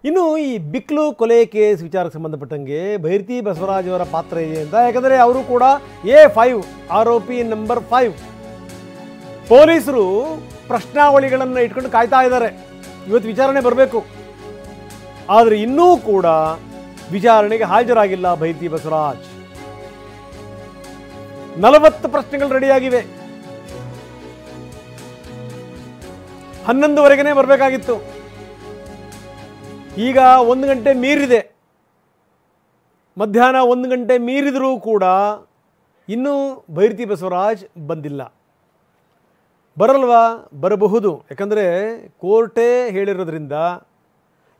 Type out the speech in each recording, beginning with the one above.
ಇನ್ನು ಈ ಬಿಕ್ಲು ಕೊಲೆ ಕೇಸ್ ವಿಚಾರಕ್ಕೆ ಸಂಬಂಧಪಟ್ಟಂಗೆ ಭೈರತಿ ಬಸವರಾಜ್ ಅವರ ಪಾತ್ರ ಇದೆ ಅಂತ. ಯಾಕಂದರೆ ಅವರು ಕೂಡ A5 ಆರೋಪಿ ನಂಬರ್ 5. ಪೊಲೀಸರು ಪ್ರಶ್ನಾವಳಿಗಳನ್ನು ಇಟ್ಕೊಂಡು ಕಾಯ್ತಾ ಇದ್ದಾರೆ, ಇವತ್ತು ವಿಚಾರಣೆ ಬರಬೇಕು. ಆದರೆ ಇನ್ನೂ ಕೂಡ ವಿಚಾರಣೆಗೆ ಹಾಜರಾಗಿಲ್ಲ ಭೈರತಿ ಬಸವರಾಜ್. 40 ಪ್ರಶ್ನೆಗಳು ರೆಡಿಯಾಗಿವೆ. 11ವರೆಗೇ ಬರಬೇಕಾಗಿತ್ತು. ಈಗ 1 ಗಂಟೆ ಮೀರಿದೆ. ಮಧ್ಯಾಹ್ನ 1 ಗಂಟೆ ಮೀರಿದರೂ ಕೂಡ ಇನ್ನೂ ಭೈರತಿ ಬಸವರಾಜ್ ಬಂದಿಲ್ಲ. ಬರಲ್ವಾ? ಬರಬಹುದು. ಯಾಕಂದರೆ ಕೋರ್ಟೇ ಹೇಳಿರೋದ್ರಿಂದ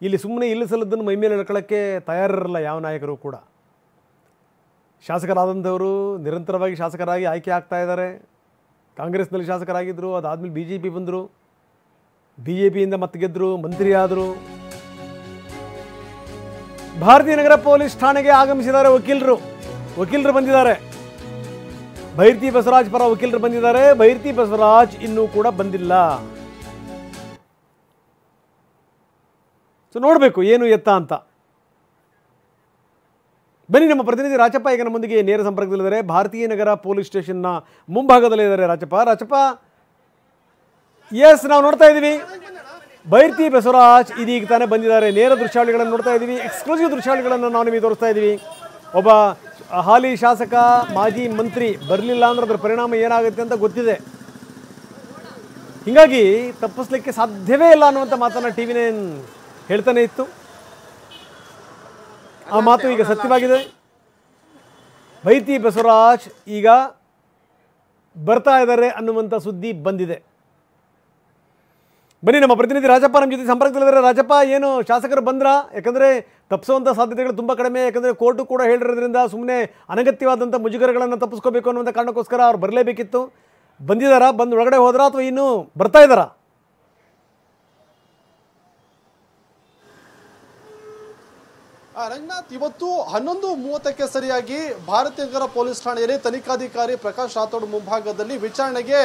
ಇಲ್ಲಿ ಸುಮ್ಮನೆ ಇಲ್ಲ ಸಲ್ಲದನ್ನು ಮೈಮೇಲೆ ಎಳ್ಕೊಳ್ಳೋಕ್ಕೆ ತಯಾರಿರಲ್ಲ ಯಾವ ನಾಯಕರು ಕೂಡ. ಶಾಸಕರಾದಂಥವರು ನಿರಂತರವಾಗಿ ಶಾಸಕರಾಗಿ ಆಯ್ಕೆ ಆಗ್ತಾ ಇದ್ದಾರೆ. ಕಾಂಗ್ರೆಸ್ನಲ್ಲಿ ಶಾಸಕರಾಗಿದ್ದರು, ಅದಾದಮೇಲೆ BJP ಬಂದರು, BJPಯಿಂದ ಮತ್ತೆ ಗೆದ್ದರು, ಮಂತ್ರಿ ಆದರು. ಭಾರತೀಯ ನಗರ ಪೊಲೀಸ್ ಠಾಣೆಗೆ ಆಗಮಿಸಿದ್ದಾರೆ ವಕೀಲರು ಬಂದಿದ್ದಾರೆ. ಭೈರತಿ ಬಸವರಾಜ್ ಪರ ವಕೀಲರು ಬಂದಿದ್ದಾರೆ. ಭೈರತಿ ಬಸವರಾಜ್ ಇನ್ನೂ ಕೂಡ ಬಂದಿಲ್ಲ. ಸೊ ನೋಡಬೇಕು ಏನು ಎತ್ತ ಅಂತ. ಬನ್ನಿ, ನಮ್ಮ ಪ್ರತಿನಿಧಿ ರಾಚಪ್ಪ ಈಗ ನಮ್ಮೊಂದಿಗೆ ನೇರ ಸಂಪರ್ಕದಲ್ಲಿದ್ದಾರೆ. ಭಾರತೀಯ ನಗರ ಪೊಲೀಸ್ ಸ್ಟೇಷನ್ನ ಮುಂಭಾಗದಲ್ಲೇ ಇದ್ದಾರೆ ರಾಚಪ್ಪ. ಎಸ್, ನಾವು ನೋಡ್ತಾ ಇದ್ದೀವಿ ಭೈರತಿ ಬಸವರಾಜ್ ಇದೀಗ ತಾನೇ ಬಂದಿದ್ದಾರೆ. ನೇರ ದೃಶ್ಯಾವಳಿಗಳನ್ನು ನೋಡ್ತಾ ಇದ್ದೀವಿ, ಎಕ್ಸ್ಕ್ಲೂಸಿವ್ ದೃಶ್ಯಾವಳಿಗಳನ್ನು ನಾವು ನಿಮಗೆ ತೋರಿಸ್ತಾ ಇದ್ದೀವಿ. ಒಬ್ಬ ಹಾಲಿ ಶಾಸಕ, ಮಾಜಿ ಮಂತ್ರಿ ಬರಲಿಲ್ಲ ಅಂದ್ರೆ ಅದರ ಪರಿಣಾಮ ಏನಾಗುತ್ತೆ ಅಂತ ಗೊತ್ತಿದೆ. ಹೀಗಾಗಿ ತಪ್ಪಿಸ್ಲಿಕ್ಕೆ ಸಾಧ್ಯವೇ ಇಲ್ಲ ಅನ್ನುವಂಥ ಮಾತನ್ನು TV9 ಹೇಳ್ತಾನೆ ಇತ್ತು. ಆ ಮಾತು ಈಗ ಸತ್ಯವಾಗಿದೆ. ಭೈರತಿ ಬಸವರಾಜ್ ಈಗ ಬರ್ತಾ ಇದ್ದಾರೆ ಅನ್ನುವಂಥ ಸುದ್ದಿ ಬಂದಿದೆ. ಬನ್ನಿ, ನಮ್ಮ ಪ್ರತಿನಿಧಿ ರಾಜಪ್ಪ ನಮ್ಮ ಜೊತೆ ಸಂಪರ್ಕದಲ್ಲಿದ್ದಾರೆ. ರಾಜಪ್ಪ, ಏನು ಶಾಸಕರು ಬಂದ್ರಾ? ಯಾಕಂದರೆ ತಪ್ಪಿಸುವಂಥ ಸಾಧ್ಯತೆಗಳು ತುಂಬ ಕಡಿಮೆ. ಯಾಕಂದರೆ ಕೋರ್ಟು ಕೂಡ ಹೇಳಿರೋದ್ರಿಂದ ಸುಮ್ಮನೆ ಅನಗತ್ಯವಾದಂಥ ಮುಜುಗರಗಳನ್ನು ತಪ್ಪಿಸ್ಕೋಬೇಕು ಅನ್ನುವಂಥ ಕಾರಣಕ್ಕೋಸ್ಕರ ಅವ್ರು ಬರಲೇಬೇಕಿತ್ತು. ಬಂದಿದ್ದಾರಾ? ಬಂದು ಒಳಗಡೆ ಹೋದ್ರಾ ಅಥವಾ ಇನ್ನೂ ಬರ್ತಾ ಇದ್ದಾರಾ? ರಂಗನಾಥ್, ಇವತ್ತು 11:30ಕ್ಕೆ ಸರಿಯಾಗಿ ಭಾರತೀಯ ನಗರ ಪೊಲೀಸ್ ಠಾಣೆಯಲ್ಲಿ ತನಿಖಾಧಿಕಾರಿ ಪ್ರಕಾಶ್ ರಾಥೋಡ್ ಮುಂಭಾಗದಲ್ಲಿ ವಿಚಾರಣೆಗೆ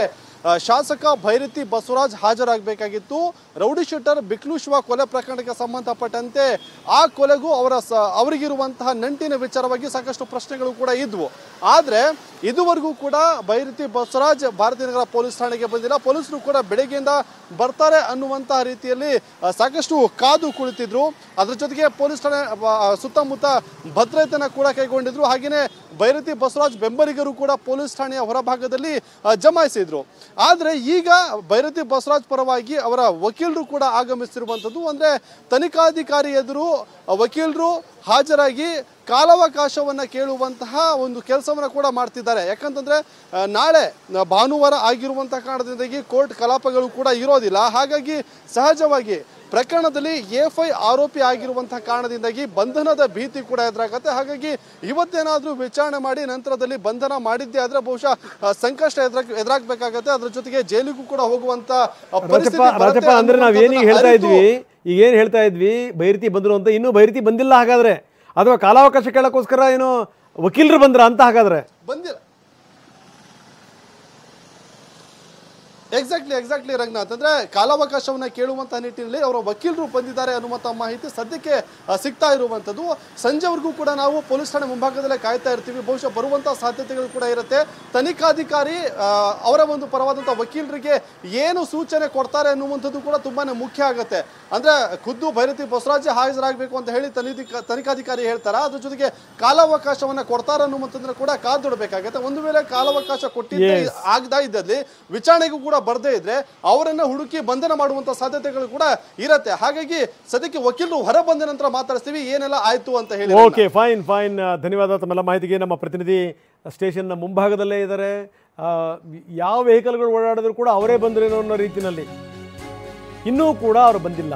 ಶಾಸಕ ಭೈರತಿ ಬಸವರಾಜ್ ಹಾಜರಾಗಬೇಕಾಗಿತ್ತು. ರೌಡಿ ಶೂಟರ್ ಬಿಕ್ಲು ಶಿವ ಕೊಲೆ ಪ್ರಕರಣಕ್ಕೆ ಸಂಬಂಧಪಟ್ಟಂತೆ ಆ ಕೊಲೆಗೂ ಅವರಿಗಿರುವಂತಹ ನಂಟಿನ ವಿಚಾರವಾಗಿ ಸಾಕಷ್ಟು ಪ್ರಶ್ನೆಗಳು ಕೂಡ ಇದ್ವು. ಆದರೆ ಇದುವರೆಗೂ ಕೂಡ ಭೈರತಿ ಬಸವರಾಜ್ ಭಾರತೀಯ ನಗರ ಪೊಲೀಸ್ ಠಾಣೆಗೆ ಬಂದಿಲ್ಲ. ಪೊಲೀಸರು ಕೂಡ ಬೆಳಗ್ಗೆಯಿಂದ ಬರ್ತಾರೆ ಅನ್ನುವಂತಹ ರೀತಿಯಲ್ಲಿ ಸಾಕಷ್ಟು ಕಾದು ಕುಳಿತಿದ್ರು. ಅದರ ಜೊತೆಗೆ ಪೊಲೀಸ್ ಠಾಣೆ ಸುತ್ತಮುತ್ತ ಭದ್ರತೆಯನ್ನು ಕೂಡ ಕೈಗೊಂಡಿದ್ರು. ಹಾಗೆಯೇ ಭೈರತಿ ಬಸವರಾಜ್ ಬೆಂಬಲಿಗರು ಕೂಡ ಪೊಲೀಸ್ ಠಾಣೆಯ ಹೊರಭಾಗದಲ್ಲಿ ಜಮಾಯಿಸಿದ್ರು. ಆದರೆ ಈಗ ಭೈರತಿ ಬಸವರಾಜ್ ಪರವಾಗಿ ಅವರ ವಕೀಲರು ಕೂಡ ಆಗಮಿಸಿರುವಂಥದ್ದು. ಅಂದರೆ ತನಿಖಾಧಿಕಾರಿ ಎದುರು ವಕೀಲರು ಹಾಜರಾಗಿ ಕಾಲಾವಕಾಶವನ್ನು ಕೇಳುವಂತಹ ಒಂದು ಕೆಲಸವನ್ನು ಕೂಡ ಮಾಡ್ತಿದ್ದಾರೆ. ಯಾಕಂತಂದರೆ ನಾಳೆ ಭಾನುವಾರ ಆಗಿರುವಂಥ ಕಾರಣದಿಂದಾಗಿ ಕೋರ್ಟ್ ಕಲಾಪಗಳು ಕೂಡ ಇರೋದಿಲ್ಲ. ಹಾಗಾಗಿ ಸಹಜವಾಗಿ ಪ್ರಕರಣದಲ್ಲಿ A5 ಆರೋಪಿ ಆಗಿರುವಂತಹ ಕಾರಣದಿಂದಾಗಿ ಬಂಧನದ ಭೀತಿ ಕೂಡ ಎದುರಾಗುತ್ತೆ. ಹಾಗಾಗಿ ಇವತ್ತೇನಾದರೂ ವಿಚಾರಣೆ ಮಾಡಿ ನಂತರದಲ್ಲಿ ಬಂಧನ ಮಾಡಿದ್ದೇ ಆದರೆ ಬಹುಶಃ ಸಂಕಷ್ಟ ಎದುರಾಗಬೇಕಾಗತ್ತೆ. ಅದ್ರ ಜೊತೆಗೆ ಜೈಲಿಗೂ ಕೂಡ ಹೋಗುವಂತ ರಾಜಪ್ಪ, ಅಂದ್ರೆ ನಾವೇನೀಗ ಹೇಳ್ತಾ ಇದ್ವಿ ಭೈರತಿ ಬಂದ್ರು ಅಂತ, ಇನ್ನೂ ಭೈರತಿ ಬಂದಿಲ್ಲ ಹಾಗಾದ್ರೆ? ಅಥವಾ ಕಾಲಾವಕಾಶ ಕೇಳಕ್ಕೋಸ್ಕರ ಏನೋ ವಕೀಲರು ಬಂದ್ರ ಅಂತ ಹಾಗಾದ್ರೆ? ಬಂದಿಲ್ಲ. ಎಕ್ಸಾಕ್ಟ್ಲಿ ರಂಗನಾಥ್, ಅಂದ್ರೆ ಕಾಲಾವಕಾಶವನ್ನ ಕೇಳುವಂತಹ ನಿಟ್ಟಿನಲ್ಲಿ ಅವರ ವಕೀಲರು ಬಂದಿದ್ದಾರೆ ಅನ್ನುವಂಥ ಮಾಹಿತಿ ಸದ್ಯಕ್ಕೆ ಸಿಗ್ತಾ ಇರುವಂಥದ್ದು. ಸಂಜೆವರೆಗೂ ಕೂಡ ನಾವು ಪೊಲೀಸ್ ಠಾಣೆ ಮುಂಭಾಗದಲ್ಲೇ ಕಾಯ್ತಾ ಇರ್ತೀವಿ. ಬಹುಶಃ ಬರುವಂತಹ ಸಾಧ್ಯತೆಗಳು ಕೂಡ ಇರುತ್ತೆ. ತನಿಖಾಧಿಕಾರಿ ಅವರ ಒಂದು ಪರವಾದಂತಹ ವಕೀಲರಿಗೆ ಏನು ಸೂಚನೆ ಕೊಡ್ತಾರೆ ಅನ್ನುವಂಥದ್ದು ಕೂಡ ತುಂಬಾನೇ ಮುಖ್ಯ ಆಗುತ್ತೆ. ಅಂದ್ರೆ ಖುದ್ದು ಭೈರತಿ ಬಸವರಾಜ್ ಹಾಜರಾಗಬೇಕು ಅಂತ ಹೇಳಿ ತನಿಖಾಧಿಕಾರಿ ಹೇಳ್ತಾರ, ಅದ್ರ ಜೊತೆಗೆ ಕಾಲಾವಕಾಶವನ್ನ ಕೊಡ್ತಾರ ಅನ್ನುವಂಥದ್ದನ್ನ ಕೂಡ ಕಾದೊಡಬೇಕಾಗತ್ತೆ. ಒಂದು ವೇಳೆ ಕಾಲಾವಕಾಶ ಕೊಟ್ಟಿದ್ದೇ ಆಗದಾ ಇದ್ದಲ್ಲಿ ವಿಚಾರಣೆಗೂ ಕೂಡ ಬರದೇ ಇದ್ರೆ ಅವರನ್ನ ಹುಡುಕಿ ಬಂಧನ ಮಾಡುವಂತ ಸಾಧ್ಯತೆಗಳು ಕೂಡ ಇರುತ್ತೆ. ಹಾಗಾಗಿ ಸದ್ಯಕ್ಕೆ ವಕೀಲರು ಹೊರ ಬಂದ ನಂತರ ಮಾತಾಡ್ತೀವಿ ಏನೆಲ್ಲ ಆಯ್ತು ಅಂತ ಹೇಳಿ. Okay, fine. ಧನ್ಯವಾದ ತಮ್ಮೆಲ್ಲ ಮಾಹಿತಿಗೆ. ನಮ್ಮ ಪ್ರತಿನಿಧಿ ಸ್ಟೇಷನ್ನ ಮುಂಭಾಗದಲ್ಲೇ ಇದ್ದಾರೆ. ಯಾವ ವೆಹಿಕಲ್ಗಳು ಓಡಾಡಿದ್ರು ಕೂಡ ಅವರೇ ಬಂದ್ರೇನೋ ಅನ್ನೋ ರೀತಿಯಲ್ಲಿ ಇನ್ನೂ ಕೂಡ ಅವರು ಬಂದಿಲ್ಲ.